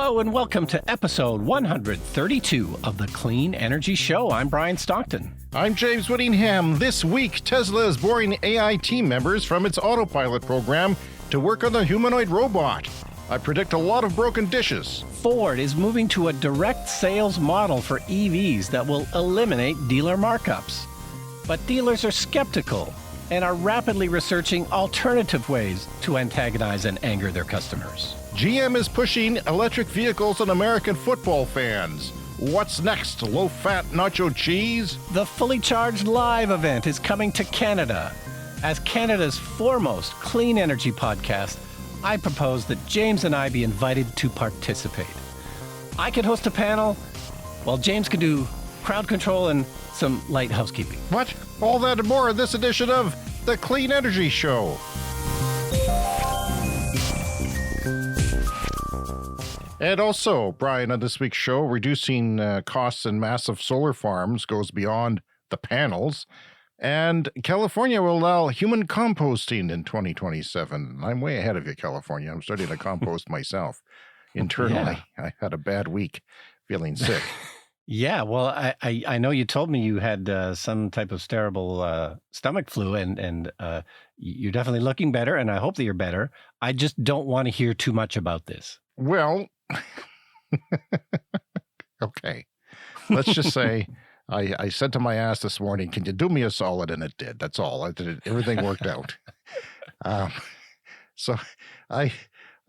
Hello and welcome to episode 132 of the Clean Energy Show. I'm Brian Stockton. I'm James Whittingham. This week, Tesla is borrowing AI team members from its autopilot program to work on the humanoid robot. I predict a lot of broken dishes. Ford is moving to a direct sales model for EVs that will eliminate dealer markups. But dealers are skeptical and are rapidly researching alternative ways to antagonize and anger their customers. GM is pushing electric vehicles on American football fans. What's next? Low-fat nacho cheese? The Fully Charged Live event is coming to Canada. As Canada's foremost clean energy podcast, I propose that James and I be invited to participate. I could host a panel, while James could do crowd control and some light housekeeping. What? All that and more in this edition of the Clean Energy Show. And also, Brian, on this week's show, reducing costs in massive solar farms goes beyond the panels. And California will allow human composting in 2027. I'm way ahead of you, California. I'm starting to compost myself internally. Yeah. I had a bad week feeling sick. Yeah, well, I know you told me you had some type of terrible stomach flu, and you're definitely looking better, and I hope that you're better. I just don't want to hear too much about this. Well, okay. Let's just say I said to my ass this morning, can you do me a solid? And it did. That's all. Everything worked out. So I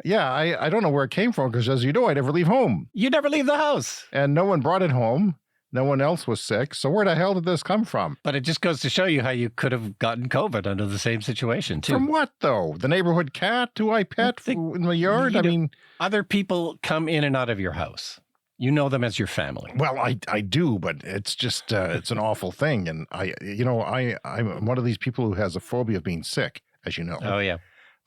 don't know where it came from because, as you know, I never leave home. You never leave the house. And no one brought it home. No one else was sick. So where the hell did this come from? But it just goes to show you how you could have gotten COVID under the same situation, too. From what, though? The neighborhood cat who I pet in the yard? I mean, other people come in and out of your house. You know them as your family. Well, I do, but it's just, it's an awful thing. And I'm one of these people who has a phobia of being sick, as you know. Oh, yeah.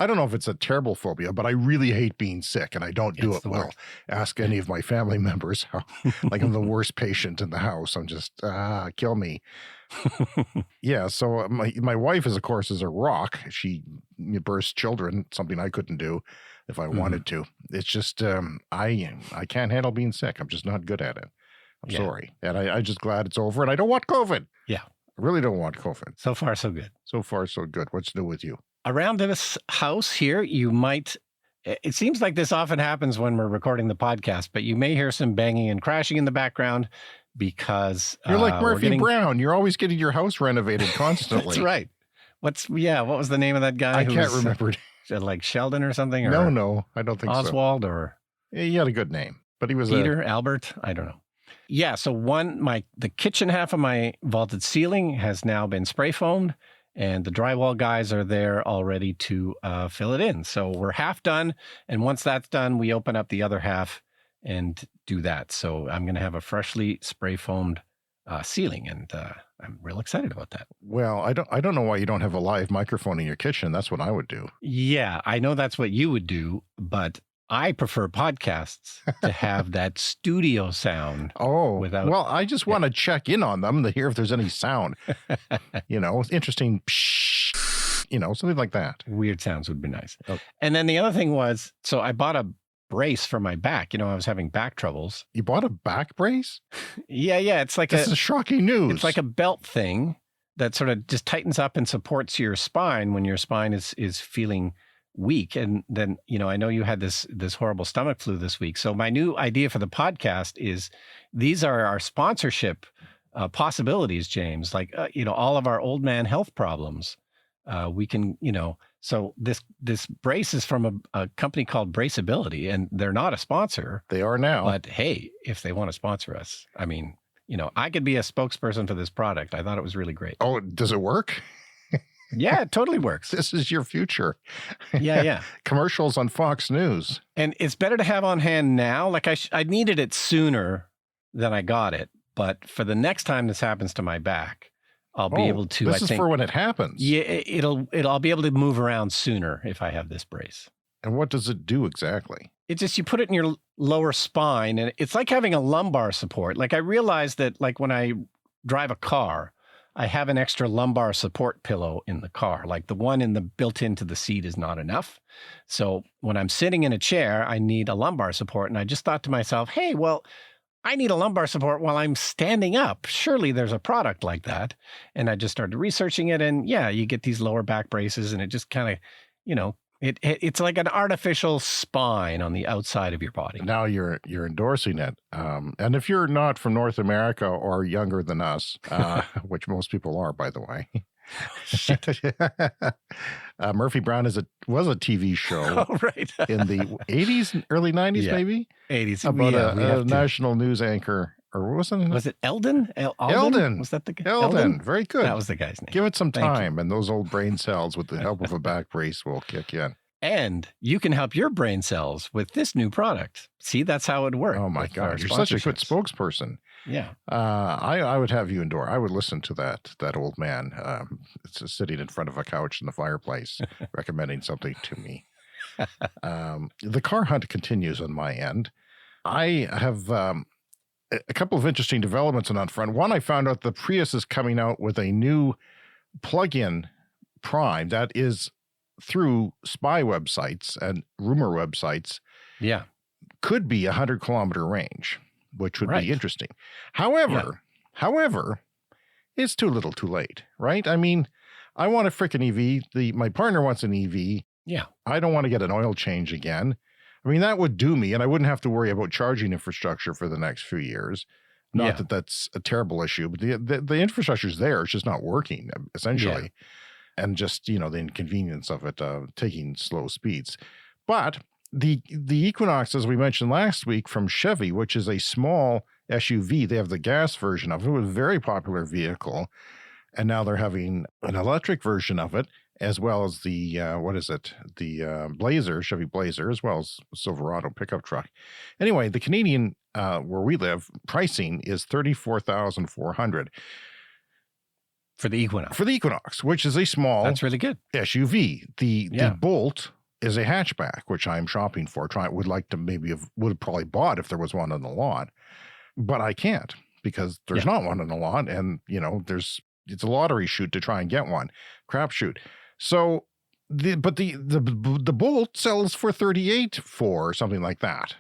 I don't know if it's a terrible phobia, but I really hate being sick, and I don't do it well. Ask any of my family members how, like, I'm the worst patient in the house. I'm just, kill me. Yeah, so my wife is, of course, is a rock. She births children, something I couldn't do if I wanted to. It's just, I can't handle being sick. I'm just not good at it. I'm sorry. And I'm just glad it's over, and I don't want COVID. Yeah. I really don't want COVID. So far, so good. So far, so good. What's new with you? Around this house here, it seems like this often happens when we're recording the podcast, but you may hear some banging and crashing in the background because you're like Murphy Brown. You're always getting your house renovated constantly. That's right. What was the name of that guy? I can't remember. Like Sheldon or something? Or no, I don't think Oswald so. Or he had a good name, but he was Peter, Albert. I don't know. Yeah. So the kitchen half of my vaulted ceiling has now been spray foamed. And the drywall guys are there all ready to fill it in. So we're half done. And once that's done, we open up the other half and do that. So I'm going to have a freshly spray foamed ceiling. And I'm real excited about that. Well, I don't know why you don't have a live microphone in your kitchen. That's what I would do. Yeah, I know that's what you would do. But I prefer podcasts to have that studio sound. Oh, well, I just want to check in on them to hear if there's any sound. Interesting, something like that. Weird sounds would be nice. Okay. And then the other thing was, so I bought a brace for my back. I was having back troubles. You bought a back brace? Yeah. It's like this is shocking news. It's like a belt thing that sort of just tightens up and supports your spine when your spine is feeling week. And then, I know you had this horrible stomach flu this week. So my new idea for the podcast is these are our sponsorship possibilities, James, like, all of our old man health problems. We can, so this brace is from a company called Braceability, and they're not a sponsor. They are now. But hey, if they want to sponsor us, I mean, I could be a spokesperson for this product. I thought it was really great. Oh, does it work? Yeah, it totally works. This is your future. Yeah. Commercials on Fox News. And it's better to have on hand now. Like I needed it sooner than I got it. But for the next time this happens to my back, I'll be able to, This is for when it happens. Yeah, I'll be able to move around sooner if I have this brace. And what does it do exactly? It's just, you put it in your lower spine, and it's like having a lumbar support. Like, I realized that, like, when I drive a car, I have an extra lumbar support pillow in the car. Like the one built into the seat is not enough. So when I'm sitting in a chair, I need a lumbar support. And I just thought to myself, hey, well, I need a lumbar support while I'm standing up. Surely there's a product like that. And I just started researching it. And yeah, you get these lower back braces and it just kind of, it's like an artificial spine on the outside of your body. Now you're endorsing it. And if you're not from North America or younger than us, which most people are, by the way. Murphy Brown was a TV show in the 80s, early 90s, maybe? 80s. About a national news anchor. Or wasn't it? Was it Eldon? Eldon. Was that the guy? Eldon. Very good. That was the guy's name. Give it some time, and those old brain cells, with the help of a back brace, will kick in. And you can help your brain cells with this new product. See, that's how it works. Oh, my God. You're such a good spokesperson. Yeah. I would have you endorse. I would listen to that old man sitting in front of a couch in the fireplace, recommending something to me. The car hunt continues on my end. I have a couple of interesting developments on that front. One, I found out the Prius is coming out with a new plug-in prime that is through spy websites and rumor websites. Yeah. Could be 100-kilometer range, which would be interesting. However, it's too little too late, right? I mean, I want a freaking EV. My partner wants an EV. Yeah. I don't want to get an oil change again. I mean, that would do me, and I wouldn't have to worry about charging infrastructure for the next few years. Not that that's a terrible issue, but the infrastructure's there. It's just not working, essentially. Yeah. And just, the inconvenience of it taking slow speeds. But the Equinox, as we mentioned last week, from Chevy, which is a small SUV, they have the gas version of it. It was a very popular vehicle. And now they're having an electric version of it, as well as the, Blazer, Chevy Blazer, as well as Silverado pickup truck. Anyway, the Canadian, where we live, pricing is $34,400. For the Equinox. For the Equinox, which is a small... That's really good. SUV. The Bolt is a hatchback, which I'm shopping for. Would have probably bought if there was one on the lot. But I can't, because there's not one on the lot, and, it's a lottery shoot to try and get one. Crapshoot. So, the Bolt sells for $38,400 or something like that.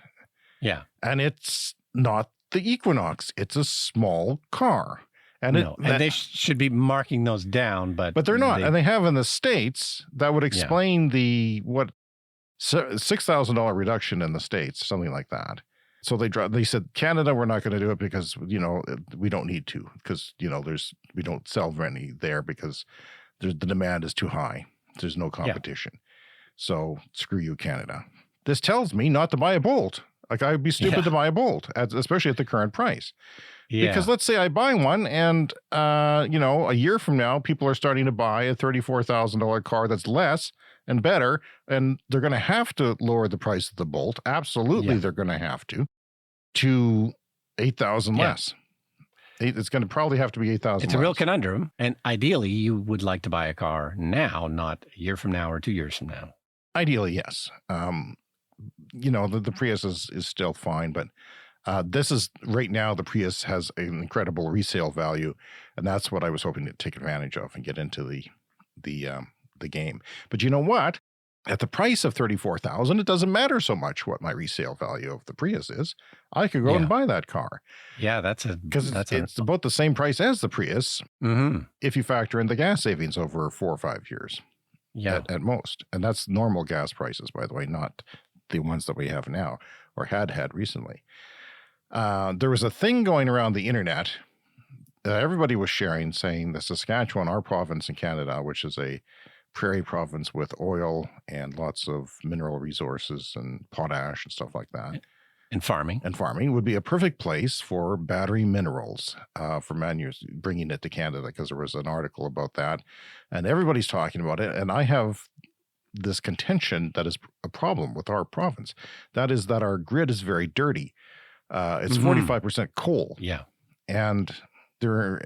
Yeah. And it's not the Equinox. It's a small car. And they should be marking those down, but they're not. And they have in the States, that would explain the $6,000 reduction in the States, something like that. So they said, Canada, we're not going to do it because, we don't need to, because, we don't sell any there because the demand is too high. There's no competition. So screw you, Canada. This tells me not to buy a Bolt. Like, I'd be stupid to buy a Bolt, especially at the current price. Yeah. Because let's say I buy one and, a year from now, people are starting to buy a $34,000 car that's less and better, and they're going to have to lower the price of the Bolt. Absolutely, they're going to have to $8,000 less. It's going to probably have to be $8,000. It's a real conundrum, and ideally, you would like to buy a car now, not a year from now or 2 years from now. Ideally, yes. The Prius is still fine, but this is right now. The Prius has an incredible resale value, and that's what I was hoping to take advantage of and get into the game. But you know what? At the price of $34,000, it doesn't matter so much what my resale value of the Prius is. I could go and buy that car. Yeah, because it's about the same price as the Prius if you factor in the gas savings over 4 or 5 years. Yeah, at most, and that's normal gas prices, by the way, not the ones that we have now or had recently. There was a thing going around the internet. Everybody was sharing, saying the Saskatchewan, our province in Canada, which is a prairie province with oil and lots of mineral resources and potash and stuff like that. And farming. Would be a perfect place for battery minerals, for bringing it to Canada, because there was an article about that. And everybody's talking about it. And I have this contention that is a problem with our province. That is that our grid is very dirty. It's 45% coal. Yeah. And they're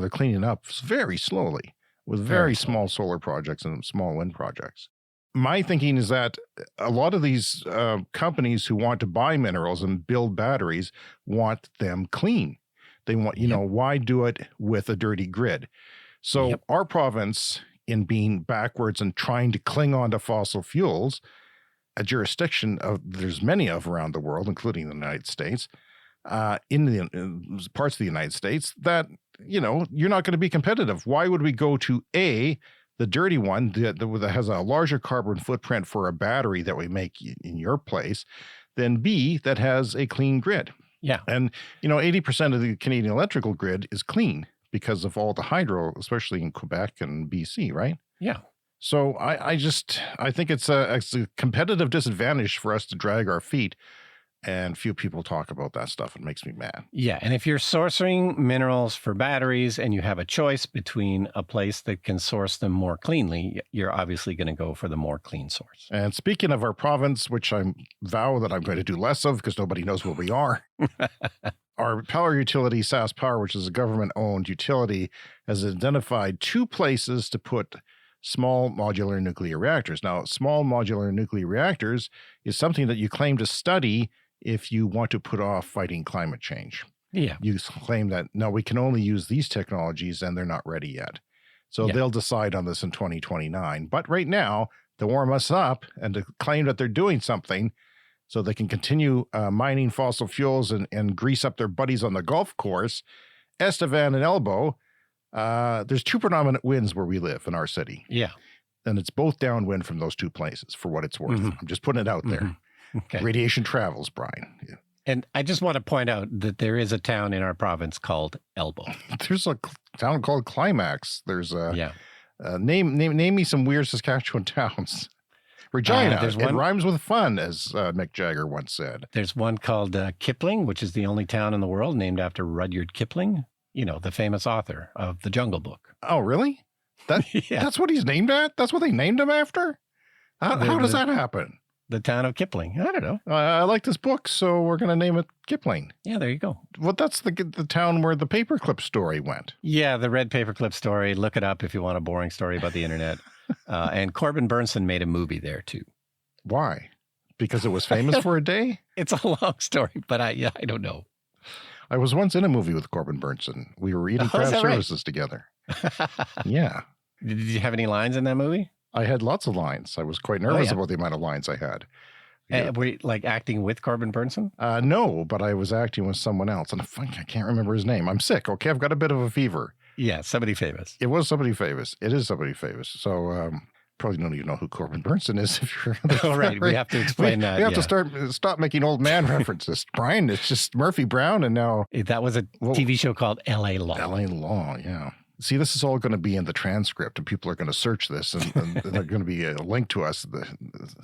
cleaning up very slowly with very small solar projects and small wind projects. My thinking is that a lot of these companies who want to buy minerals and build batteries want them clean. They want, why do it with a dirty grid? So our province, in being backwards and trying to cling on to fossil fuels, a jurisdiction there's many of around the world, including the United States, in the parts of the United States that, you're not going to be competitive. Why would we go to the dirty one that has a larger carbon footprint for a battery that we make in your place than B, that has a clean grid? Yeah. And, 80% of the Canadian electrical grid is clean because of all the hydro, especially in Quebec and BC, right? Yeah. So I think it's a competitive disadvantage for us to drag our feet, and few people talk about that stuff. It makes me mad. Yeah. And if you're sourcing minerals for batteries and you have a choice between a place that can source them more cleanly, you're obviously going to go for the more clean source. And speaking of our province, which I vow that I'm going to do less of because nobody knows where we are, our power utility, SAS Power, which is a government-owned utility, has identified 2 places to put small modular nuclear reactors. Now, small modular nuclear reactors is something that you claim to study if you want to put off fighting climate change. Yeah. You claim that, no, we can only use these technologies and they're not ready yet. So they'll decide on this in 2029. But right now, to warm us up and to claim that they're doing something so they can continue mining fossil fuels and grease up their buddies on the golf course, Estevan and Elbow, there's 2 predominant winds where we live in our city. Yeah. And it's both downwind from those 2 places, for what it's worth. I'm just putting it out there. Okay. Radiation travels, Brian. Yeah. And I just want to point out that there is a town in our province called Elbow. There's a town called Climax. There's name me some weird Saskatchewan towns. Regina. It rhymes with fun, as Mick Jagger once said. There's one called Kipling, which is the only town in the world named after Rudyard Kipling, the famous author of The Jungle Book. Oh, really? That's what he's named at? That's what they named him after? How does that happen? The town of Kipling. I don't know. I like this book, so we're going to name it Kipling. Yeah, there you go. Well, that's the town where the paperclip story went. Yeah, the red paperclip story. Look it up if you want a boring story about the internet. And Corbin Burnson made a movie there, too. Why? Because it was famous for a day? It's a long story, but I don't know. I was once in a movie with Corbin Burnson. We were eating craft services together. Yeah. Did you have any lines in that movie? I had lots of lines. I was quite nervous about the amount of lines I had. Were you acting with Corbin Burnson? No, but I was acting with someone else. And I can't remember his name. I'm sick, okay? I've got a bit of a fever. Yeah, somebody famous. It was somebody famous. It is somebody famous. So probably none of you know who Corbin Burnson is. If you're right, we have to explain that. We have to stop making old man references. Brian, it's just Murphy Brown, and now... That was a TV show called L.A. Law. L.A. Law, yeah. See, this is all going to be in the transcript, and people are going to search this, and they're going to be a link to us.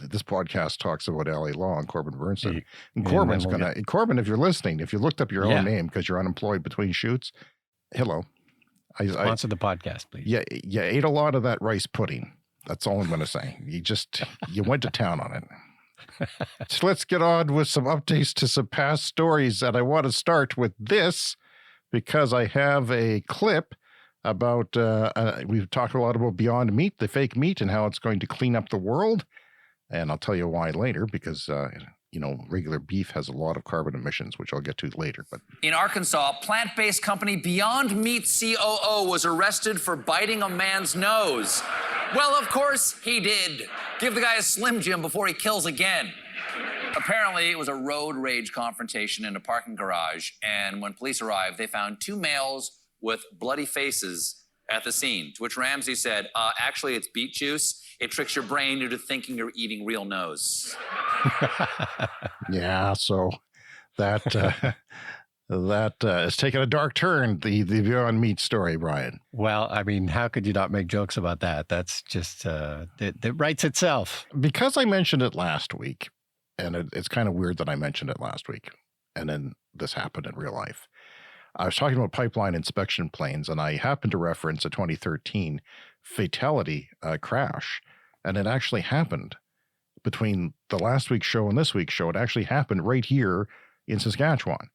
This podcast talks about L.A. Law and Corbin Burnson. And Corbin's going to... Corbin, if you're listening, if you looked up your own name because you're unemployed between shoots, hello. Sponsor the podcast, please. Yeah, you ate a lot of that rice pudding. That's all I'm going to say. You went to town on it. So let's get on with some updates to some past stories. And I want to start with this because I have a clip about, we've talked a lot about Beyond Meat, the fake meat, and how it's going to clean up the world. And I'll tell you why later, because, regular beef has a lot of carbon emissions, which I'll get to later. But in Arkansas, plant-based company Beyond Meat COO was arrested for biting a man's nose. Well, of course he did. Give the guy a Slim Jim before he kills again. Apparently, it was a road rage confrontation in a parking garage, and when police arrived, they found 2 males with bloody faces at the scene, to which Ramsey said, actually, it's beet juice. It tricks your brain into thinking you're eating real nose. Yeah, so that has taken a dark turn, the Beyond Meat story, Brian. Well, I mean, how could you not make jokes about that? That's just, it writes itself. Because I mentioned it last week, and it's kind of weird that I mentioned it last week, and then this happened in real life. I was talking about pipeline inspection planes, and I happened to reference a 2013 fatality crash, and it actually happened between the last week's show and this week's show. It actually happened right here in Saskatchewan.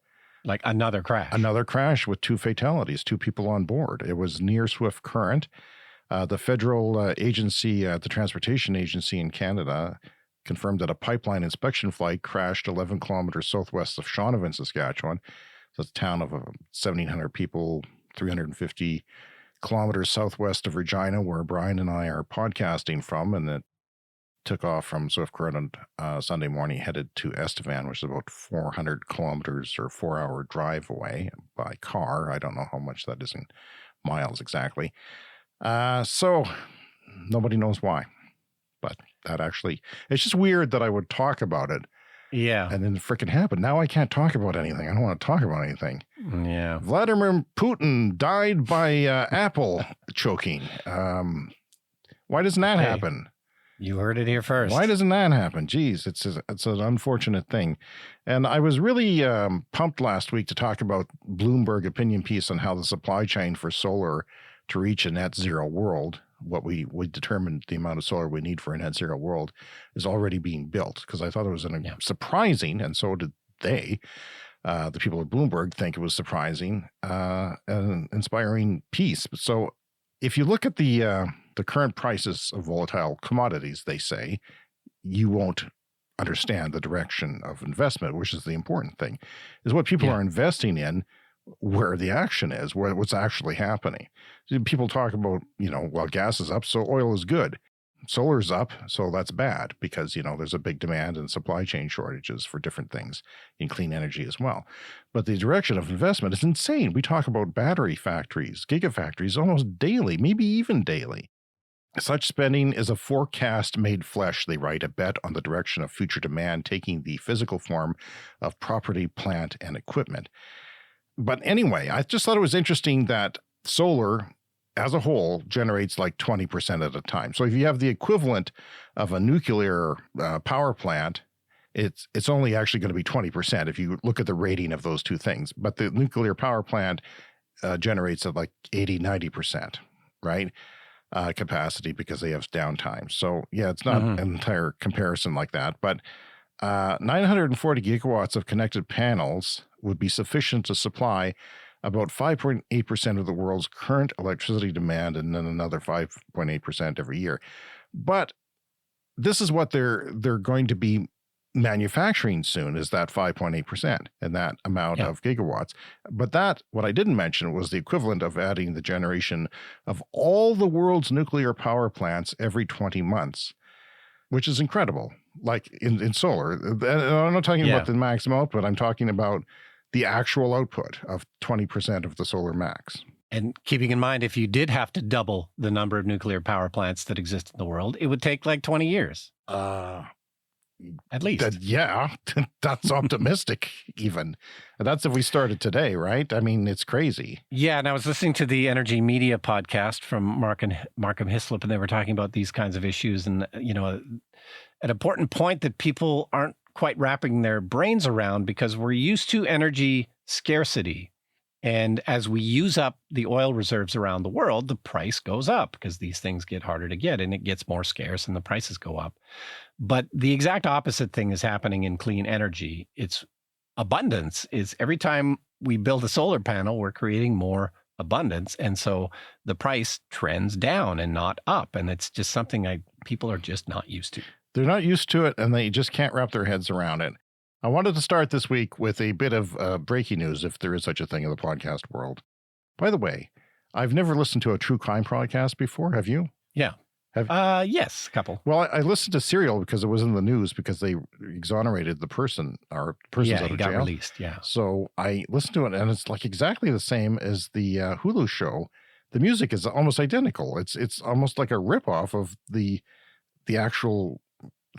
Like another crash. Another crash with 2 fatalities, 2 people on board. It was near Swift Current. The federal agency, the Transportation Agency in Canada, confirmed that a pipeline inspection flight crashed 11 kilometers southwest of Shaunavon, Saskatchewan. It's a town of 1,700 people, 350 kilometers southwest of Regina, where Brian and I are podcasting from, and it took off from Swift Current on Sunday morning, headed to Estevan, which is about 400 kilometers or 4-hour drive away by car. I don't know how much that is in miles exactly. So nobody knows why, but that actually, it's just weird that I would talk about it. Yeah. And then it freaking happened. Now I can't talk about anything. I don't want to talk about anything. Yeah. Vladimir Putin died by apple choking. Why doesn't that happen? You heard it here first. Why doesn't that happen? Geez, it's an unfortunate thing. And I was really pumped last week to talk about Bloomberg opinion piece on how the supply chain for solar to reach a net zero world, what we determined the amount of solar we need for a net zero world, is already being built. Because I thought it was surprising, and so did they. The people at Bloomberg think it was surprising, and inspiring piece. So if you look at the current prices of volatile commodities, they say, you won't understand the direction of investment, which is the important thing, is what people are investing in, where the action is, what's actually happening. People talk about, well, gas is up, so oil is good. Solar's up, so that's bad because, there's a big demand and supply chain shortages for different things in clean energy as well. But the direction of investment is insane. We talk about battery factories, gigafactories almost daily, maybe even daily. Such spending is a forecast made flesh, they write, a bet on the direction of future demand taking the physical form of property, plant, and equipment. But anyway, I just thought it was interesting that solar as a whole generates like 20% at a time. So if you have the equivalent of a nuclear power plant, it's only actually going to be 20% if you look at the rating of those two things. But the nuclear power plant generates at like 80-90%, right? Capacity because they have downtime. So yeah, it's not an entire comparison like that, but 940 gigawatts of connected panels would be sufficient to supply about 5.8% of the world's current electricity demand, and then another 5.8% every year. But this is what they're going to be manufacturing soon, is that 5.8% and that amount of gigawatts. But that, what I didn't mention, was the equivalent of adding the generation of all the world's nuclear power plants every 20 months, which is incredible. Like in solar, and I'm not talking about the maximum output. I'm talking about the actual output of 20% of the solar max. And keeping in mind, if you did have to double the number of nuclear power plants that exist in the world, it would take like 20 years. At least. That's optimistic even. That's if we started today, right? I mean, it's crazy. Yeah, and I was listening to the Energy Media podcast from Markham Hislop, and they were talking about these kinds of issues. And, an important point that people aren't quite wrapping their brains around, because we're used to energy scarcity. And as we use up the oil reserves around the world, the price goes up because these things get harder to get and it gets more scarce and the prices go up. But the exact opposite thing is happening in clean energy. It's abundance. Is every time we build a solar panel, we're creating more abundance. And so the price trends down and not up. And it's just something people are just not used to. They're not used to it, and they just can't wrap their heads around it. I wanted to start this week with a bit of breaking news, if there is such a thing in the podcast world. By the way, I've never listened to a true crime podcast before. Have you? Yeah. Yes, a couple. Well, I listened to Serial because it was in the news because they exonerated the person, or person's out of jail. Got released, yeah. So I listened to it, and it's like exactly the same as the Hulu show. The music is almost identical. It's almost like a ripoff of the actual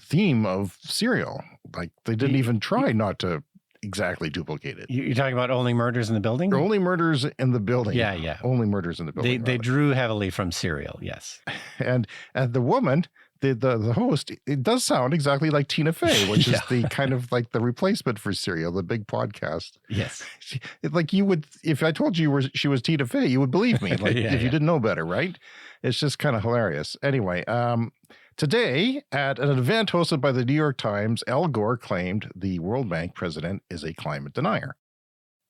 theme of Serial. Like they didn't even try not to exactly duplicate it. You're talking about Only Murders in the Building? Only Murders in the Building. Yeah. Only Murders in the Building. They drew heavily from Serial, yes. And the woman, the host, it does sound exactly like Tina Fey, which is the kind of like the replacement for Serial, the big podcast. Yes. Like you would, if I told you she was Tina Fey, you would believe me. Like if you didn't know better, right? It's just kind of hilarious. Anyway, today, at an event hosted by the New York Times, Al Gore claimed the World Bank president is a climate denier.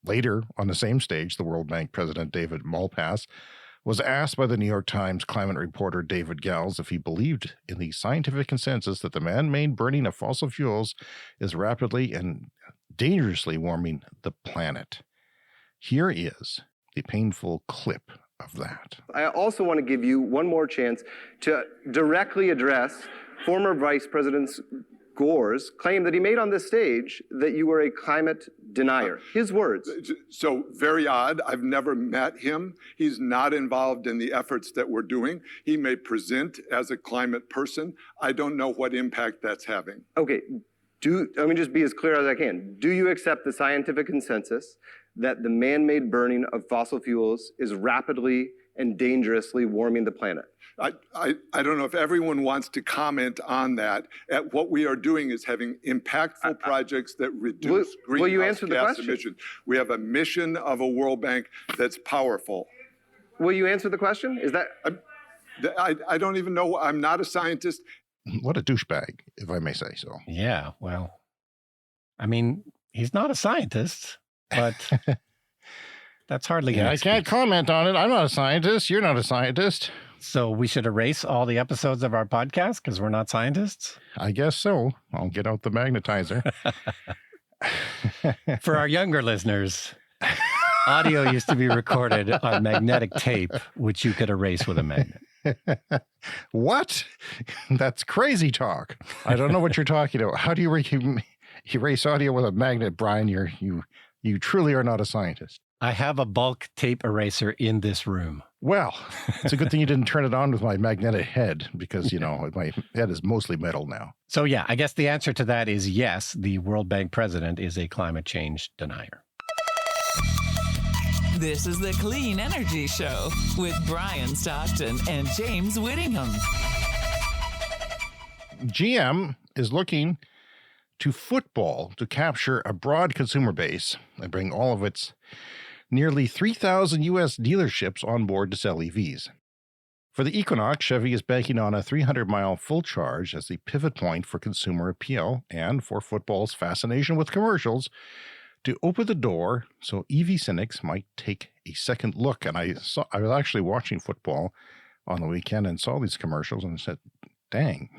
Later, on the same stage, the World Bank president, David Malpass, was asked by the New York Times climate reporter David Gels if he believed in the scientific consensus that the man-made burning of fossil fuels is rapidly and dangerously warming the planet. Here is the painful clip of that. I also want to give you one more chance to directly address former Vice President Gore's claim that he made on this stage that you were a climate denier. His words. So very odd. I've never met him. He's not involved in the efforts that we're doing. He may present as a climate person. I don't know what impact that's having. Okay, let me just be as clear as I can. Do you accept the scientific consensus that the man-made burning of fossil fuels is rapidly and dangerously warming the planet? I don't know if everyone wants to comment on that. What we are doing is having impactful projects that reduce greenhouse gas emissions. We have a mission of a World Bank that's powerful. Will you answer the question? Is that... I don't even know. I'm not a scientist. What a douchebag, if I may say so. Yeah, well, I mean, he's not a scientist, but that's hardly... I can't comment on it. I'm not a scientist. You're not a scientist. So we should erase all the episodes of our podcast because we're not scientists? I guess so. I'll get out the magnetizer. For our younger listeners, audio used to be recorded on magnetic tape, which you could erase with a magnet. What? That's crazy talk. I don't know what you're talking about. How do you erase audio with a magnet, Brian? You truly are not a scientist. I have a bulk tape eraser in this room. Well, it's a good thing you didn't turn it on with my magnetic head because, my head is mostly metal now. So, yeah, I guess the answer to that is yes, the World Bank president is a climate change denier. This is the Clean Energy Show with Brian Stockton and James Whittingham. GM is looking to football to capture a broad consumer base and bring all of its nearly 3,000 U.S. dealerships on board to sell EVs. For the Equinox, Chevy is banking on a 300-mile full charge as the pivot point for consumer appeal and for football's fascination with commercials to open the door so EV cynics might take a second look. And I was actually watching football on the weekend and saw these commercials and said, dang,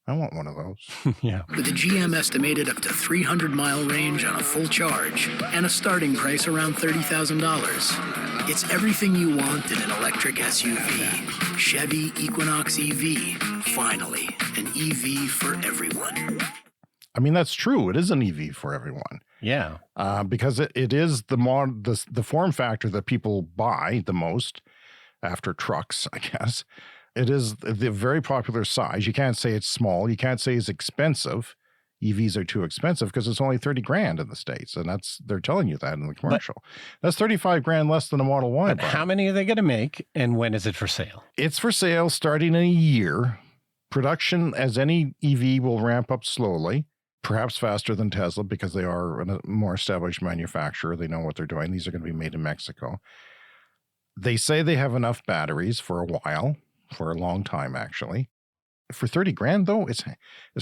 I want one of those. Yeah. With a GM estimated up to 300-mile range on a full charge and a starting price around $30,000. It's everything you want in an electric SUV. Chevy Equinox EV. Finally, an EV for everyone. I mean, that's true. It is an EV for everyone. Yeah. Because it is the form factor that people buy the most after trucks, I guess. It is the very popular size. You can't say it's small. You can't say it's expensive. EVs are too expensive because it's only $30,000 in the States. And they're telling you that in the commercial. That's $35,000 less than a Model Y. But how many are they going to make and when is it for sale? It's for sale starting in a year. Production, as any EV, will ramp up slowly, perhaps faster than Tesla because they are a more established manufacturer. They know what they're doing. These are going to be made in Mexico. They say they have enough batteries for a while. For a long time, actually. For $30,000, though, it's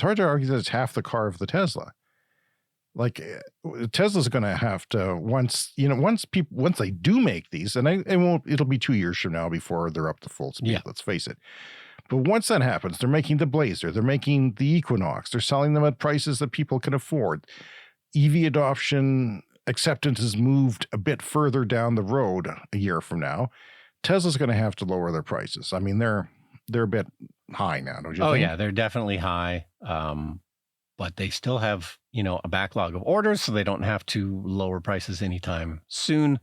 hard to argue that it's half the car of the Tesla. Like Tesla's going to have to once they do make these, and it'll be 2 years from now before they're up to full speed. Yeah. Let's face it. But once that happens, they're making the Blazer, they're making the Equinox, they're selling them at prices that people can afford. EV adoption acceptance has moved a bit further down the road a year from now. Tesla's going to have to lower their prices. I mean, they're a bit high now, don't you think? Oh, yeah, they're definitely high. But they still have, a backlog of orders, so they don't have to lower prices anytime soon.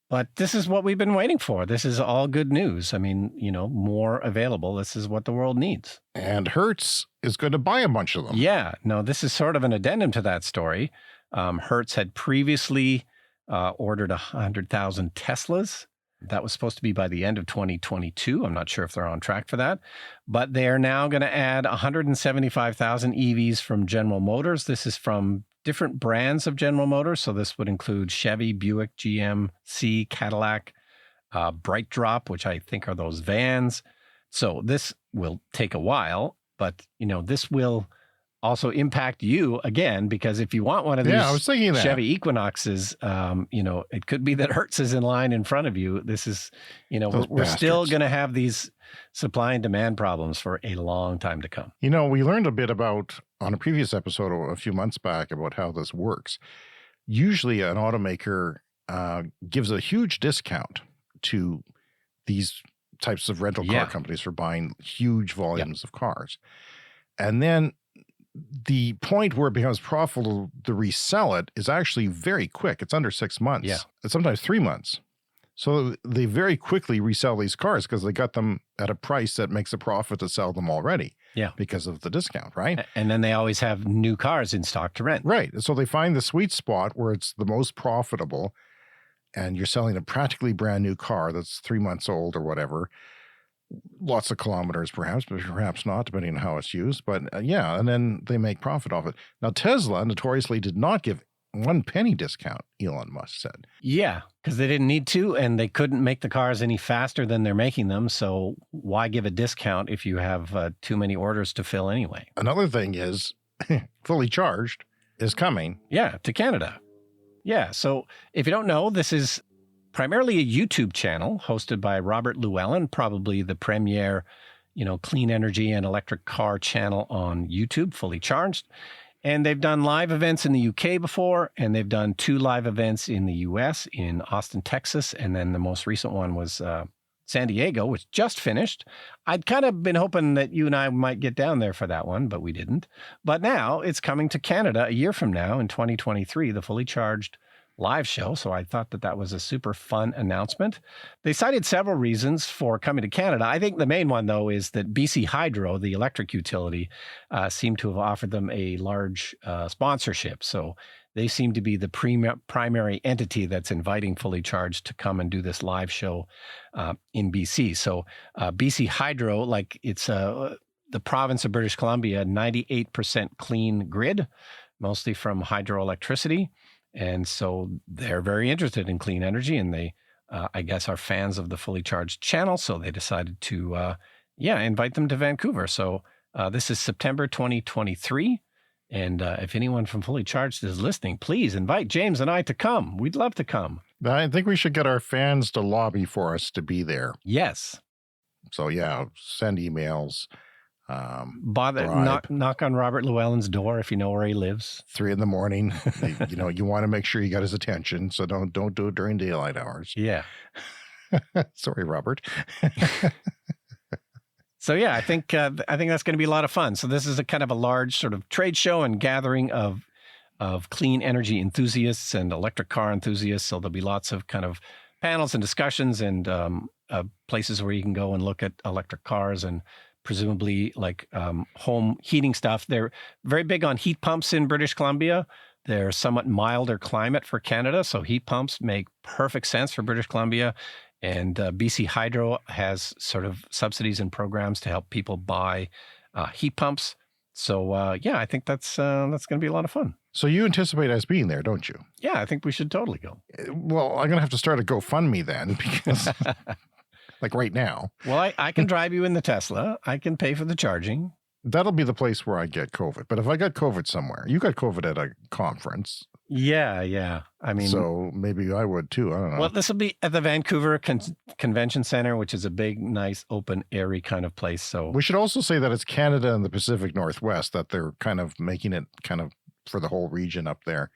But this is what we've been waiting for. This is all good news. I mean, more available. This is what the world needs. And Hertz is going to buy a bunch of them. Yeah, no, this is sort of an addendum to that story. Hertz had previously ordered 100,000 Teslas. That was supposed to be by the end of 2022. I'm not sure if they're on track for that. But they are now going to add 175,000 EVs from General Motors. This is from different brands of General Motors. So this would include Chevy, Buick, GMC, Cadillac, BrightDrop, which I think are those vans. So this will take a while, but, this will also impact you again, because if you want one of these I was thinking that. Chevy Equinoxes, it could be that Hertz is in line in front of you. This is, we're still going to have these supply and demand problems for a long time to come. We learned a bit about, on a previous episode a few months back, about how this works. Usually an automaker gives a huge discount to these types of rental car companies for buying huge volumes of cars. And then the point where it becomes profitable to resell it is actually very quick. It's under 6 months. Yeah. It's sometimes 3 months. So they very quickly resell these cars because they got them at a price that makes a profit to sell them already. Yeah. Because of the discount, right? And then they always have new cars in stock to rent. Right. So they find the sweet spot where it's the most profitable and you're selling a practically brand new car that's 3 months old or whatever. Lots of kilometers perhaps, but perhaps not, depending on how it's used. But yeah, and then they make profit off it. Now, Tesla notoriously did not give 1 penny discount, Elon Musk said. Yeah, because they didn't need to, and they couldn't make the cars any faster than they're making them. So why give a discount if you have too many orders to fill anyway? Another thing is Fully Charged is coming. Yeah, to Canada. Yeah, so if you don't know, this is primarily a YouTube channel hosted by Robert Llewellyn, probably the premier, clean energy and electric car channel on YouTube, Fully Charged. And they've done live events in the UK before, and they've done 2 live events in the US, in Austin, Texas, and then the most recent one was San Diego, which just finished. I'd kind of been hoping that you and I might get down there for that one, but we didn't. But now it's coming to Canada a year from now in 2023, the Fully Charged live show. So I thought that was a super fun announcement. They cited several reasons for coming to Canada. I think the main one, though, is that BC Hydro, the electric utility, seemed to have offered them a large sponsorship. So they seem to be the primary entity that's inviting Fully Charged to come and do this live show in BC. So BC Hydro, it's the province of British Columbia, 98% clean grid, mostly from hydroelectricity. And so they're very interested in clean energy, and they, I guess, are fans of the Fully Charged channel. So they decided to, invite them to Vancouver. So this is September 2023. And if anyone from Fully Charged is listening, please invite James and I to come. We'd love to come. I think we should get our fans to lobby for us to be there. Yes. So, send emails. Knock on Robert Llewellyn's door if you know where he lives. 3 a.m. You want to make sure you got his attention, so don't do it during daylight hours. Yeah. Sorry, Robert. So I think that's going to be a lot of fun. So this is a kind of a large sort of trade show and gathering of clean energy enthusiasts and electric car enthusiasts. So there'll be lots of kind of panels and discussions and places where you can go and look at electric cars and presumably home heating stuff. They're very big on heat pumps in British Columbia. They're somewhat milder climate for Canada, so heat pumps make perfect sense for British Columbia. And BC Hydro has sort of subsidies and programs to help people buy heat pumps. So I think that's going to be a lot of fun. So you anticipate us being there, don't you? Yeah, I think we should totally go. Well, I'm going to have to start a GoFundMe then, because right now. Well, I can drive you in the Tesla. I can pay for the charging. That'll be the place where I get COVID. But if I got COVID somewhere, you got COVID at a conference. Yeah. I mean, so maybe I would too. I don't know. Well, this will be at the Vancouver Convention Center, which is a big, nice, open, airy kind of place. So we should also say that it's Canada and the Pacific Northwest, that they're kind of making it kind of for the whole region up there,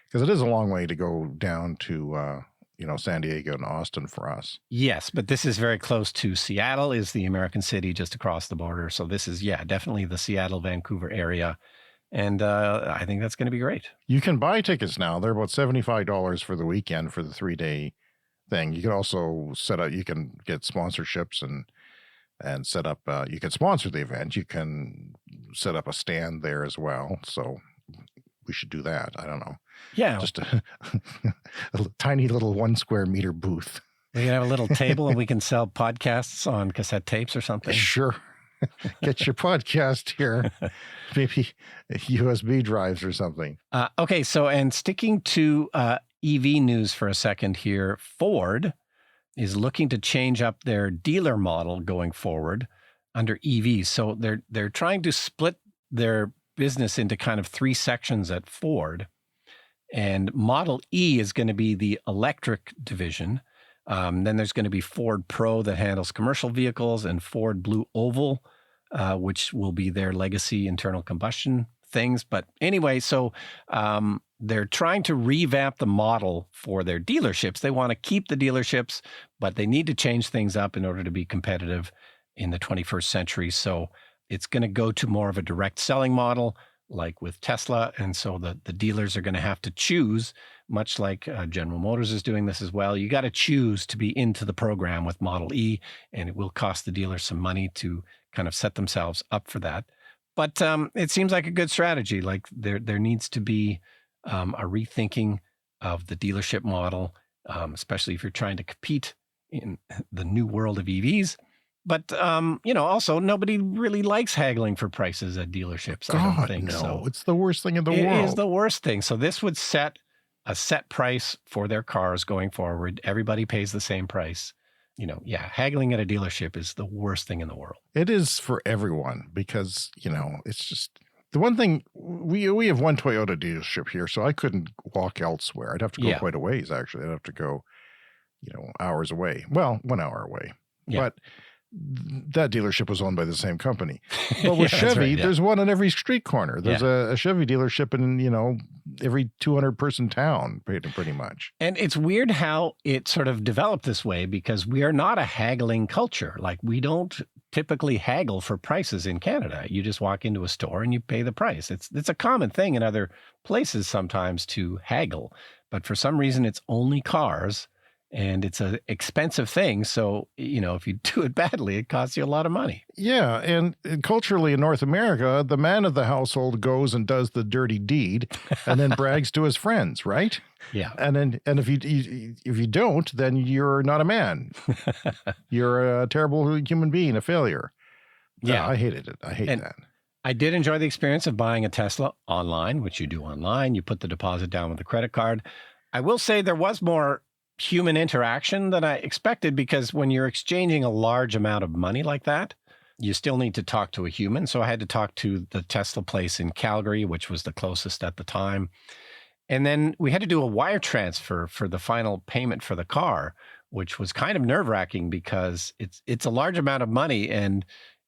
because it is a long way to go down to San Diego and Austin for us. Yes, but this is very close to Seattle, is the American city just across the border. So this is, definitely the Seattle, Vancouver area. And I think that's going to be great. You can buy tickets now. They're about $75 for the weekend for the 3-day thing. You can also you can get sponsorships and set up, you can sponsor the event. You can set up a stand there as well. So we should do that. I don't know. Yeah. Just a tiny little 1 square meter booth. We can have a little table and we can sell podcasts on cassette tapes or something. Sure. Get your podcast here. Maybe USB drives or something. Okay. So, and sticking to EV news for a second here, Ford is looking to change up their dealer model going forward under EVs. So they're trying to split their business into kind of 3 sections at Ford. And Model E is going to be the electric division. Then there's going to be Ford Pro that handles commercial vehicles, and Ford Blue Oval, which will be their legacy internal combustion things. But anyway, so they're trying to revamp the model for their dealerships. They want to keep the dealerships, but they need to change things up in order to be competitive in the 21st century. So it's going to go to more of a direct selling model, like with Tesla. And so the dealers are going to have to choose, much like General Motors is doing this as well. You got to choose to be into the program with Model E, and it will cost the dealers some money to kind of set themselves up for that. But it seems like a good strategy. Like there needs to be a rethinking of the dealership model, especially if you're trying to compete in the new world of EVs. But, also nobody really likes haggling for prices at dealerships. God, I don't think no. so. It's the worst thing in the world. It is the worst thing. So this would set a set price for their cars going forward. Everybody pays the same price. Haggling at a dealership is the worst thing in the world. It is for everyone because, it's just the one thing we have one Toyota dealership here, so I couldn't walk elsewhere. I'd have to go quite a ways, actually. I'd have to go, hours away. Well, 1 hour away. Yeah. But that dealership was owned by the same company. But with Chevy, there's one on every street corner. There's a Chevy dealership in, every 200-person town, pretty much. And it's weird how it sort of developed this way because we are not a haggling culture. Like, we don't typically haggle for prices in Canada. You just walk into a store and you pay the price. It's a common thing in other places sometimes to haggle. But for some reason, it's only cars. And it's an expensive thing. So, if you do it badly, it costs you a lot of money. Yeah. And culturally in North America, the man of the household goes and does the dirty deed and then brags to his friends, right? Yeah. And if you don't, then you're not a man. You're a terrible human being, a failure. Yeah. I hated it. I hate that. I did enjoy the experience of buying a Tesla online, which you do online. You put the deposit down with a credit card. I will say there was more human interaction than I expected because when you're exchanging a large amount of money like that, you still need to talk to a human. So I had to talk to the Tesla place in Calgary, which was the closest at the time. And then we had to do a wire transfer for the final payment for the car, which was kind of nerve-wracking because it's a large amount of money. And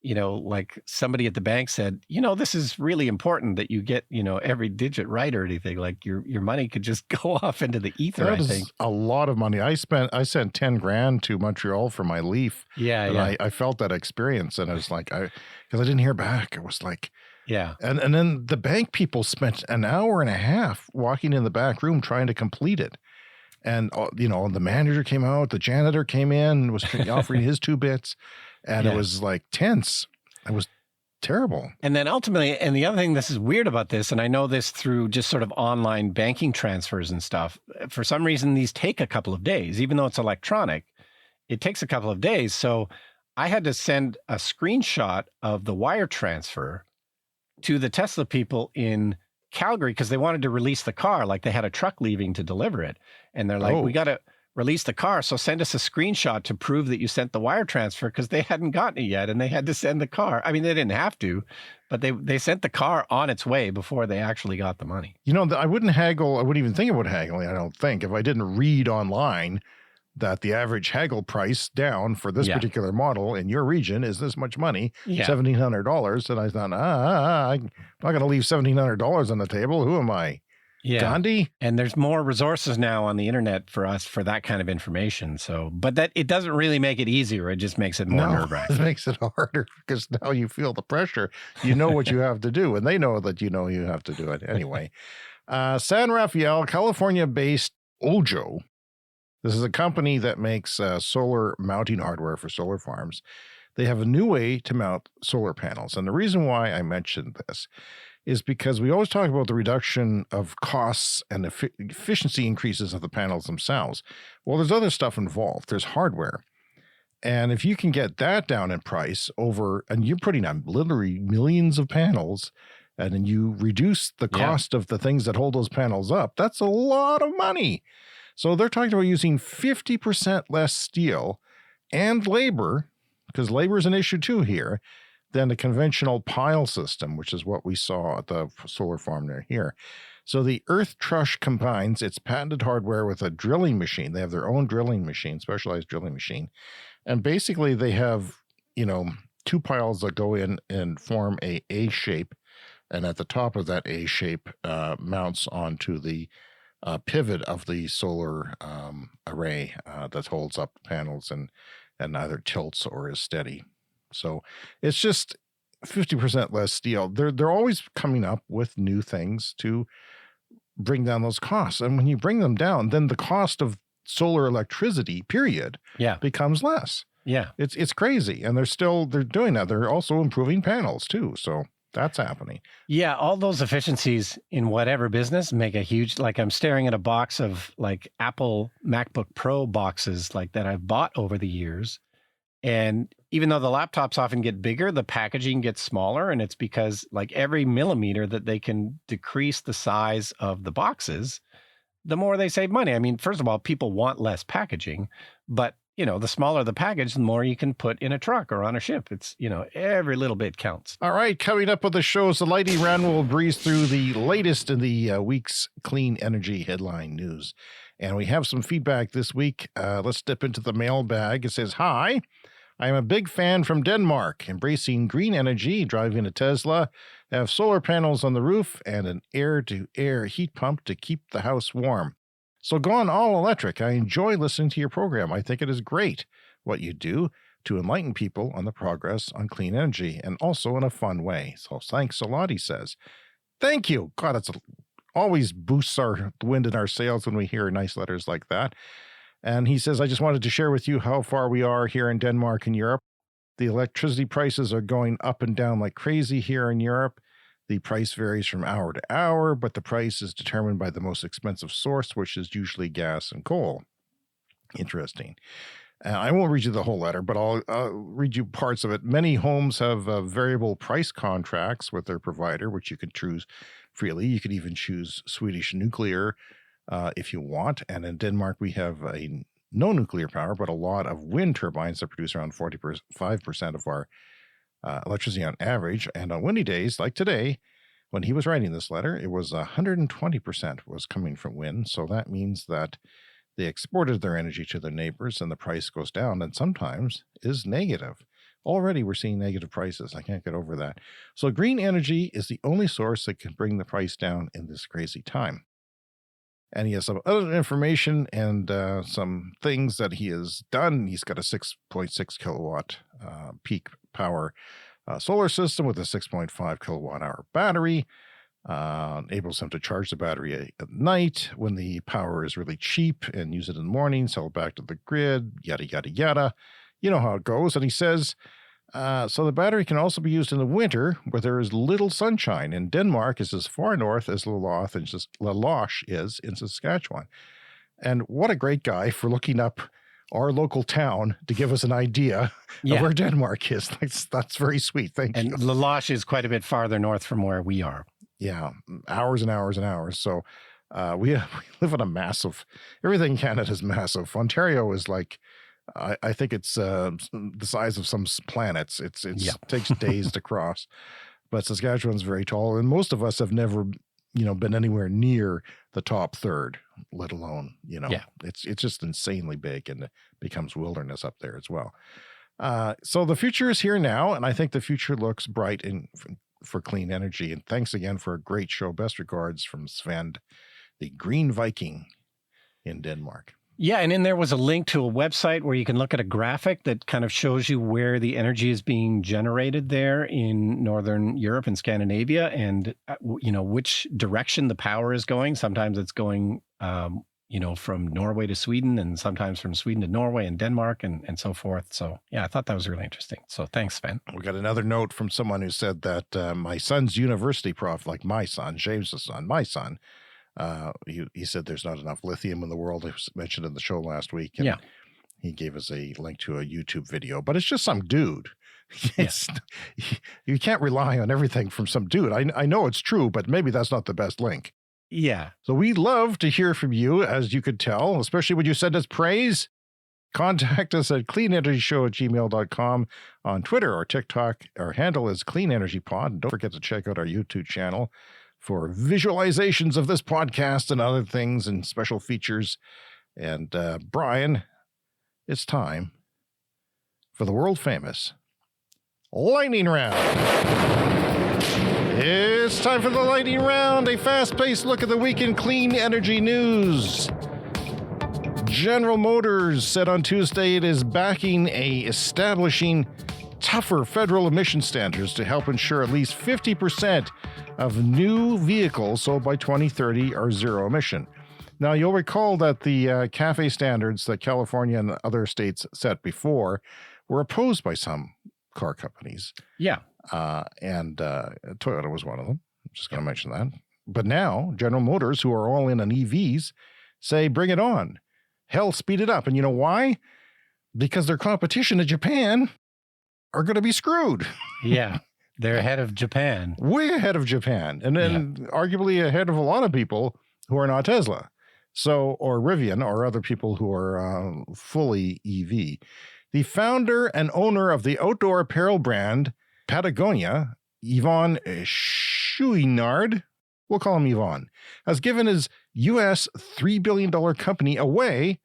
like somebody at the bank said, this is really important that you get, every digit right or anything. Like your money could just go off into the ether, That I think. is a lot of money. I sent 10 grand to Montreal for my Leaf. Yeah. I felt that experience and I was like, because I didn't hear back. It was like, yeah. And then the bank people spent an hour and a half walking in the back room trying to complete it. And, the manager came out, the janitor came in, was offering his 2 bits. And it was like tense. It was terrible. And then ultimately, and the other thing this is weird about this, and I know this through just sort of online banking transfers and stuff, for some reason, these take a couple of days, even though it's electronic, it takes a couple of days. So I had to send a screenshot of the wire transfer to the Tesla people in Calgary because they wanted to release the car. Like they had a truck leaving to deliver it. And they're like, we got to release the car. So send us a screenshot to prove that you sent the wire transfer because they hadn't gotten it yet and they had to send the car. I mean, they didn't have to, but they sent the car on its way before they actually got the money. I wouldn't haggle. I wouldn't even think about haggling, I don't think, if I didn't read online that the average haggle price down for this particular model in your region is this much money, $1,700. And I thought, I'm not going to leave $1,700 on the table. Who am I? Yeah. Gandhi? And there's more resources now on the internet for us for that kind of information. So, but that it doesn't really make it easier. It just makes it more nerve-wracking. It makes it harder because now you feel the pressure. You know what you have to do, and they know that you have to do it. Anyway, San Rafael, California-based Ojo. This is a company that makes solar mounting hardware for solar farms. They have a new way to mount solar panels. And the reason why I mentioned this is because we always talk about the reduction of costs and efficiency increases of the panels themselves. Well, there's other stuff involved. There's hardware. And if you can get that down in price and you're putting on literally millions of panels, and then you reduce the cost of the things that hold those panels up, that's a lot of money. So they're talking about using 50% less steel and labor, because labor is an issue too here, than the conventional pile system, which is what we saw at the solar farm near here. So the Earth Trush combines its patented hardware with a drilling machine. They have their own drilling machine, specialized drilling machine. And basically they have, 2 piles that go in and form a shape And at the top of that A shape mounts onto the pivot of the solar array that holds up the panels and either tilts or is steady. So it's just 50% less steel. They're always coming up with new things to bring down those costs. And when you bring them down, then the cost of solar electricity, period, becomes less. Yeah. It's crazy. And they're doing that. They're also improving panels too. So that's happening. Yeah, all those efficiencies in whatever business make a huge, like I'm staring at a box of like Apple MacBook Pro boxes like that I've bought over the years. And even though the laptops often get bigger, the packaging gets smaller. And it's because like every millimeter that they can decrease the size of the boxes, the more they save money. I mean, first of all, people want less packaging, but the smaller the package, the more you can put in a truck or on a ship. It's, every little bit counts. All right. Coming up with the show is the lightning round. We'll breeze through the latest in the week's clean energy headline news. And we have some feedback this week. Let's dip into the mailbag. It says, hi, I am a big fan from Denmark, embracing green energy, driving a Tesla, have solar panels on the roof, and an air-to-air heat pump to keep the house warm. So gone all electric. I enjoy listening to your program. I think it is great what you do to enlighten people on the progress on clean energy and also in a fun way. So thanks a lot, he says. Thank you. God, it's always boosts the wind in our sails when we hear nice letters like that. And he says, I just wanted to share with you how far we are here in Denmark and Europe. The electricity prices are going up and down like crazy here in Europe. The price varies from hour to hour, but the price is determined by the most expensive source, which is usually gas and coal. Interesting. I won't read you the whole letter, but I'll read you parts of it. Many homes have variable price contracts with their provider, which you can choose freely. You could even choose Swedish nuclear if you want. And in Denmark, we have no nuclear power, but a lot of wind turbines that produce around 45% of our electricity on average. And on windy days like today, when he was writing this letter, it was 120% was coming from wind. So that means that they exported their energy to their neighbors and the price goes down and sometimes is negative. Already we're seeing negative prices. I can't get over that. So green energy is the only source that can bring the price down in this crazy time. And he has some other information and some things that he has done. He's got a 6.6 kilowatt peak power solar system with a 6.5 kilowatt hour battery. Enables him to charge the battery at night when the power is really cheap and use it in the morning, sell it back to the grid, yada, yada, yada. You know how it goes. And he says, so the battery can also be used in the winter where there is little sunshine. And Denmark is as far north as Laloche is in Saskatchewan. And what a great guy for looking up our local town to give us an idea of where Denmark is. That's very sweet. Thank you. And Laloche is quite a bit farther north from where we are. Yeah, hours and hours and hours. So we live in a massive, everything in Canada is massive. Ontario is like, I think it's the size of some planets. It takes days to cross. But Saskatchewan's very tall. And most of us have never, been anywhere near the top third, let alone, it's just insanely big and it becomes wilderness up there as well. So the future is here now. And I think the future looks bright for clean energy. And thanks again for a great show. Best regards from Sven, the Green Viking in Denmark. Yeah, and then there was a link to a website where you can look at a graphic that kind of shows you where the energy is being generated there in Northern Europe and Scandinavia and, which direction the power is going. Sometimes it's going, from Norway to Sweden and sometimes from Sweden to Norway and Denmark and so forth. So, yeah, I thought that was really interesting. So thanks, Sven. We got another note from someone who said that my son's university prof, like my son, James' son, my son, he said there's not enough lithium in the world. It was mentioned in the show last week. And he gave us a link to a YouTube video, but it's just some dude. You can't rely on everything from some dude. I know it's true, but maybe that's not the best link. Yeah. So we love to hear from you, as you could tell, especially when you send us praise. Contact us at cleanenergyshow@gmail.com on Twitter or TikTok. Our handle is cleanenergypod. And don't forget to check out our YouTube channel for visualizations of this podcast and other things and special features. And Brian, it's time for the world famous lightning round. It's time for the lightning round, a fast-paced look at the week in clean energy news. General Motors said on Tuesday it is backing establishing tougher federal emission standards to help ensure at least 50% of new vehicles sold by 2030 are zero emission. Now, you'll recall that the CAFE standards that California and other states set before were opposed by some car companies. Yeah. And Toyota was one of them. I'm just going to mention that. But now, General Motors, who are all in on EVs, say, bring it on. Hell, speed it up. And you know why? Because their competition in Japan are going to be screwed. Yeah. They're ahead of Japan. Way ahead of Japan. And then arguably ahead of a lot of people who are not Tesla. So, or Rivian, or other people who are fully EV. The founder and owner of the outdoor apparel brand Patagonia, Yvon Chouinard, we'll call him Yvon, has given his US $3 billion company away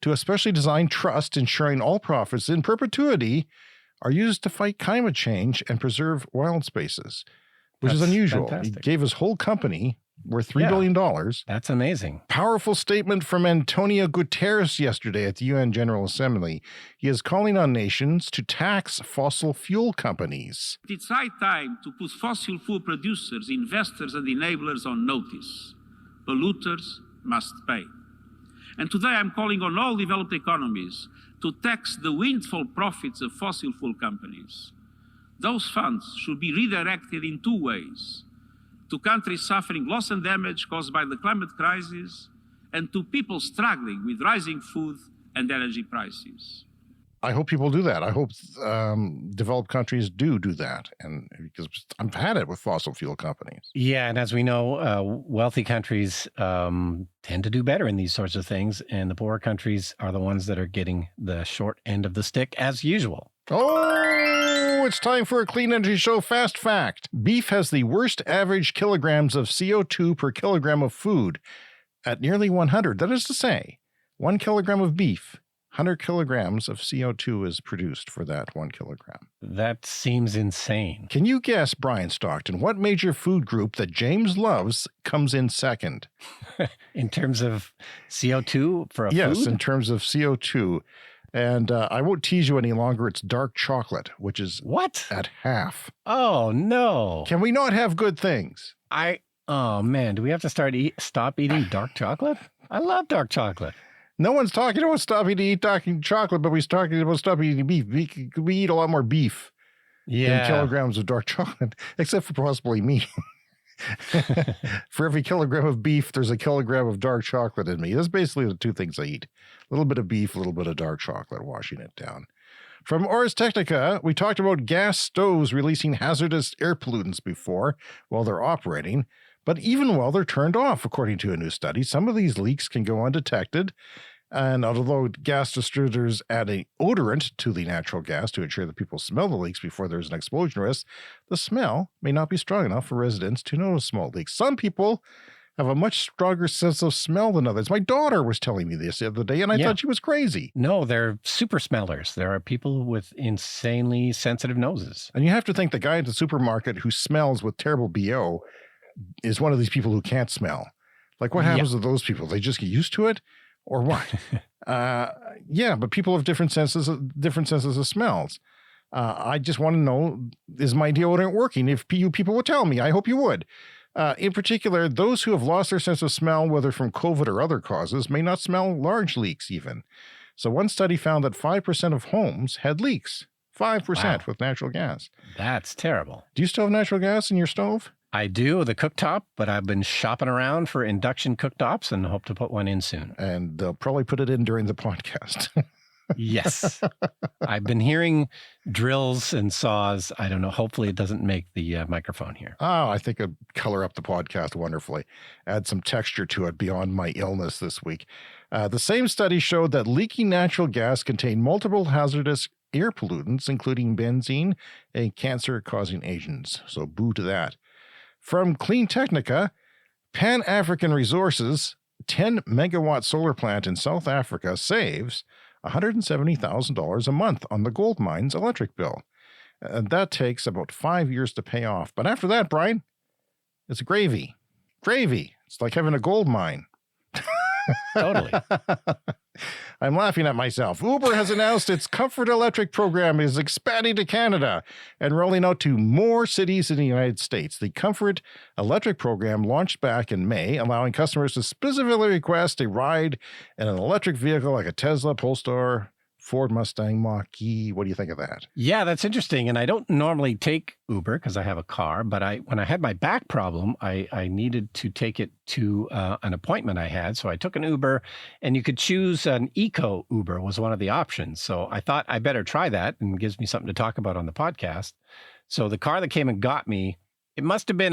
to a specially designed trust, ensuring all profits in perpetuity are used to fight climate change and preserve wild spaces, which is unusual. Fantastic. He gave his whole company worth $3 billion. That's amazing. Powerful statement from Antonio Guterres yesterday at the UN General Assembly. He is calling on nations to tax fossil fuel companies. It's high time to put fossil fuel producers, investors, and enablers on notice. Polluters must pay. And today I'm calling on all developed economies to tax the windfall profits of fossil fuel companies. Those funds should be redirected in two ways: to countries suffering loss and damage caused by the climate crisis, and to people struggling with rising food and energy prices. I hope people do that. I hope developed countries do that, and because I've had it with fossil fuel companies. Yeah, and as we know, wealthy countries tend to do better in these sorts of things, and the poorer countries are the ones that are getting the short end of the stick, as usual. Oh, it's time for a Clean Energy Show Fast Fact. Beef has the worst average kilograms of CO2 per kilogram of food at nearly 100. That is to say, 1 kilogram of beef, 100 kilograms of CO2 is produced for that 1 kilogram. That seems insane. Can you guess, Brian Stockton, what major food group that James loves comes in second? In terms of CO2 for a food? Yes, in terms of CO2. And I won't tease you any longer. It's dark chocolate, which is at half. Oh, no. Can we not have good things? Oh, man. Do we have to stop eating dark chocolate? I love dark chocolate. No one's talking about stopping to eat dark chocolate, but we're talking about stopping eating beef. We eat a lot more beef than kilograms of dark chocolate, except for possibly me. For every kilogram of beef, there's a kilogram of dark chocolate in me. That's basically the two things I eat. A little bit of beef, a little bit of dark chocolate, washing it down. From Ars Technica, we talked about gas stoves releasing hazardous air pollutants before while they're operating, but even while they're turned off, according to a new study, some of these leaks can go undetected. And although gas distributors add an odorant to the natural gas to ensure that people smell the leaks before there's an explosion risk, the smell may not be strong enough for residents to notice small leaks. Some people have a much stronger sense of smell than others. My daughter was telling me this the other day, and I thought she was crazy. No, they're super smellers. There are people with insanely sensitive noses. And you have to think the guy at the supermarket who smells with terrible BO is one of these people who can't smell. Like, what happens to those people? They just get used to it? Or what? But people have different senses of smells. I just want to know, is my deodorant working? If you people would tell me, I hope you would. In particular, those who have lost their sense of smell, whether from COVID or other causes, may not smell large leaks even. So one study found that 5% of homes had leaks. 5% with natural gas. That's terrible. Do you still have natural gas in your stove? I do, the cooktop, but I've been shopping around for induction cooktops and hope to put one in soon. And they'll probably put it in during the podcast. Yes. I've been hearing drills and saws. I don't know. Hopefully it doesn't make the microphone here. Oh, I think it'd color up the podcast wonderfully. Add some texture to it beyond my illness this week. The same study showed that leaking natural gas contained multiple hazardous air pollutants, including benzene, a cancer-causing agent. So boo to that. From Clean Technica, Pan-African Resources, 10-megawatt solar plant in South Africa saves $170,000 a month on the gold mine's electric bill. And that takes about 5 years to pay off. But after that, Brian, It's gravy. Gravy. It's like having a gold mine. Totally. I'm laughing at myself. Uber has announced its Comfort Electric program is expanding to Canada and rolling out to more cities in the United States. The Comfort Electric program launched back in May, allowing customers to specifically request a ride in an electric vehicle like a Tesla, Polestar, Ford Mustang Mach-E. What do you think of that? Yeah, that's interesting. And I don't normally take Uber because I have a car, but when I had my back problem, I needed to take it to an appointment I had. So I took an Uber, and you could choose an eco Uber was one of the options. So I thought I better try that, and it gives me something to talk about on the podcast. So the car that came and got me, it must have been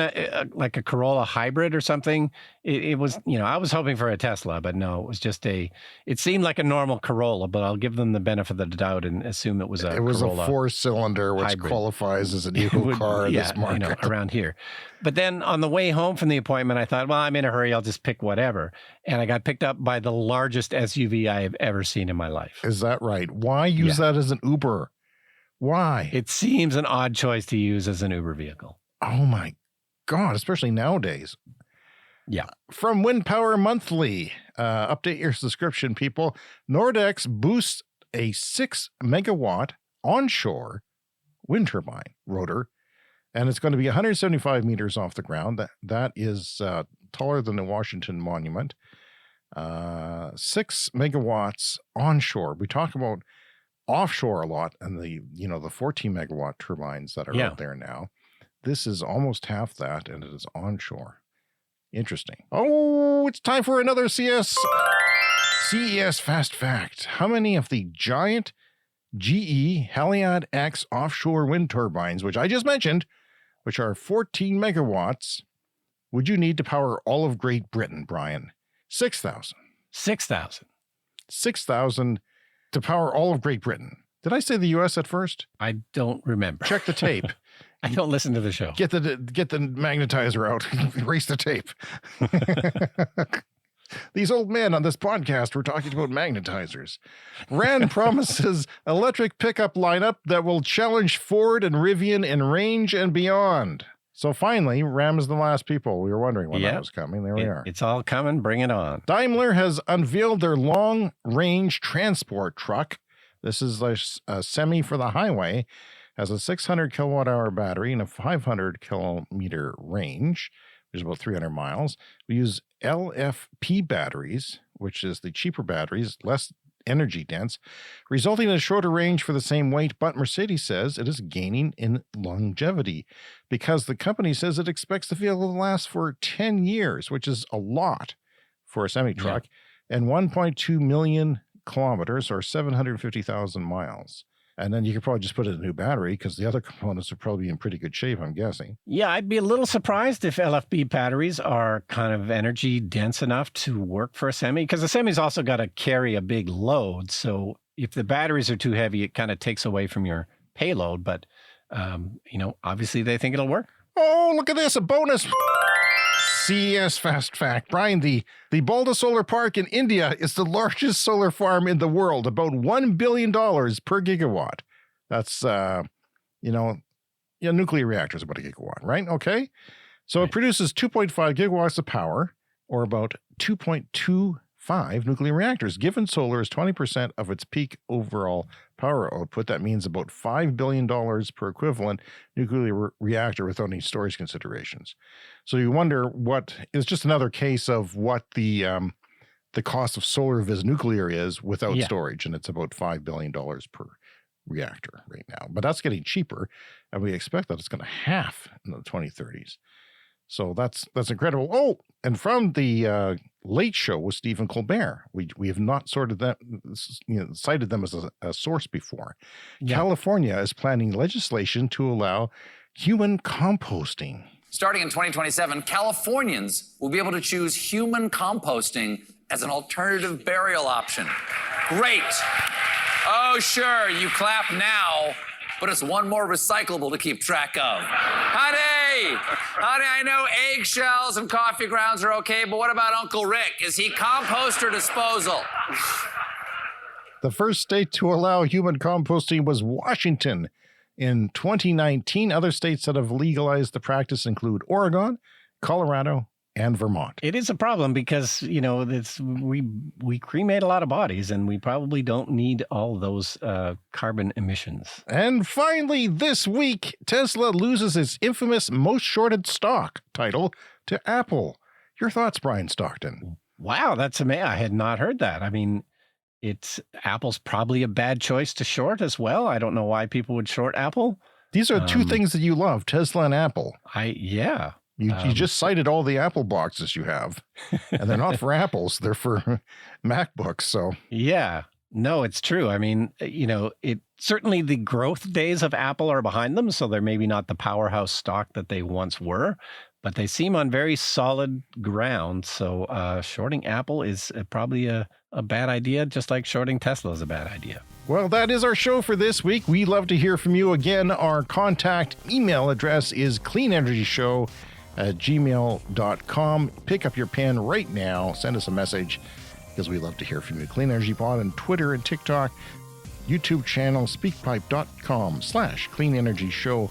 like a Corolla hybrid or something. It was, I was hoping for a Tesla, but no, it was just it seemed like a normal Corolla, but I'll give them the benefit of the doubt and assume it was a Corolla. A 4-cylinder, which hybrid. Qualifies as an eco car in this market. Around here. But then on the way home from the appointment, I thought, well, I'm in a hurry. I'll just pick whatever. And I got picked up by the largest SUV I have ever seen in my life. Is that right? Why use that as an Uber? Why? It seems an odd choice to use as an Uber vehicle. Oh my God, especially nowadays. Yeah. From Wind Power Monthly, update your subscription, people. Nordex boosts a 6 megawatt onshore wind turbine rotor, and it's going to be 175 meters off the ground. That is taller than the Washington Monument. 6 megawatts onshore. We talk about offshore a lot, and the 14 megawatt turbines that are out there now. This is almost half that, and it is onshore. Interesting. Oh, it's time for another CES Fast Fact. How many of the giant GE Haliade X offshore wind turbines, which I just mentioned, which are 14 megawatts, would you need to power all of Great Britain, Brian? 6,000. 6,000. 6,000 to power all of Great Britain. Did I say the U.S. at first? I don't remember. Check the tape. I don't listen to the show. Get the magnetizer out. Erase the tape. These old men on this podcast were talking about magnetizers. Rand promises electric pickup lineup that will challenge Ford and Rivian in range and beyond. So finally, Ram is the last people. We were wondering when that was coming. There we are. It's all coming. Bring it on. Daimler has unveiled their long-range transport truck. This is a semi for the highway. Has a 600 kilowatt hour battery and a 500 kilometer range, which is about 300 miles. We use LFP batteries, which is the cheaper batteries, less energy dense, resulting in a shorter range for the same weight. But Mercedes says it is gaining in longevity because the company says it expects the vehicle to last for 10 years, which is a lot for a semi truck, and 1.2 million kilometers or 750,000 miles. And then you could probably just put in a new battery because the other components would probably be in pretty good shape, I'm guessing. Yeah, I'd be a little surprised if LFP batteries are kind of energy dense enough to work for a semi, because the semi's also got to carry a big load. So if the batteries are too heavy, it kind of takes away from your payload. But, obviously they think it'll work. Oh, look at this, a bonus. CES Fast Fact. Brian, the Balda Solar Park in India is the largest solar farm in the world, about $1 billion per gigawatt. That's, nuclear reactors about a gigawatt, right? Okay. So it produces 2.5 gigawatts of power, or about 2.25 nuclear reactors. Given solar is 20% of its peak overall power output, that means about $5 billion per equivalent nuclear reactor without any storage considerations. So you wonder what is just another case of what the cost of solar vis nuclear is without storage, and it's about $5 billion per reactor right now. But that's getting cheaper, and we expect that it's going to half in the 2030s. So that's incredible. Oh, and from the Late Show with Stephen Colbert, we have not cited them as a source before. Yeah. California is planning legislation to allow human composting. Starting in 2027, Californians will be able to choose human composting as an alternative burial option. Great. Oh, sure, you clap now, but it's one more recyclable to keep track of. Honey, I know eggshells and coffee grounds are okay, but what about Uncle Rick? Is he compost or disposal? The first state to allow human composting was Washington in 2019. Other states that have legalized the practice include Oregon, Colorado, and Vermont. It is a problem because, we cremate a lot of bodies and we probably don't need all those carbon emissions. And finally, this week, Tesla loses its infamous most shorted stock title to Apple. Your thoughts, Brian Stockton? Wow, that's amazing. I had not heard that. I mean, Apple's probably a bad choice to short as well. I don't know why people would short Apple. These are two things that you love, Tesla and Apple. Yeah. You just cited all the Apple boxes you have, and they're not for Apples, they're for MacBooks. So yeah, no, it's true. I mean, certainly the growth days of Apple are behind them, so they're maybe not the powerhouse stock that they once were, but they seem on very solid ground. So shorting Apple is probably a bad idea, just like shorting Tesla is a bad idea. Well, that is our show for this week. We love to hear from you. Again, our contact email address is cleanenergyshow@gmail.com. Pick up your pen right now. Send us a message because we love to hear from you. Clean Energy Pod on Twitter and TikTok. YouTube channel, speakpipe.com/Clean Energy Show.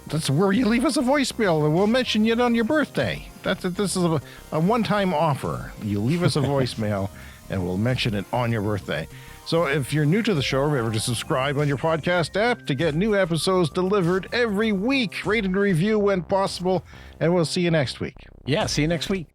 That's where you leave us a voicemail and we'll mention it on your birthday. This is a one-time offer. You leave us a voicemail and we'll mention it on your birthday. So if you're new to the show, remember to subscribe on your podcast app to get new episodes delivered every week. Rate and review when possible, and we'll see you next week. Yeah, see you next week.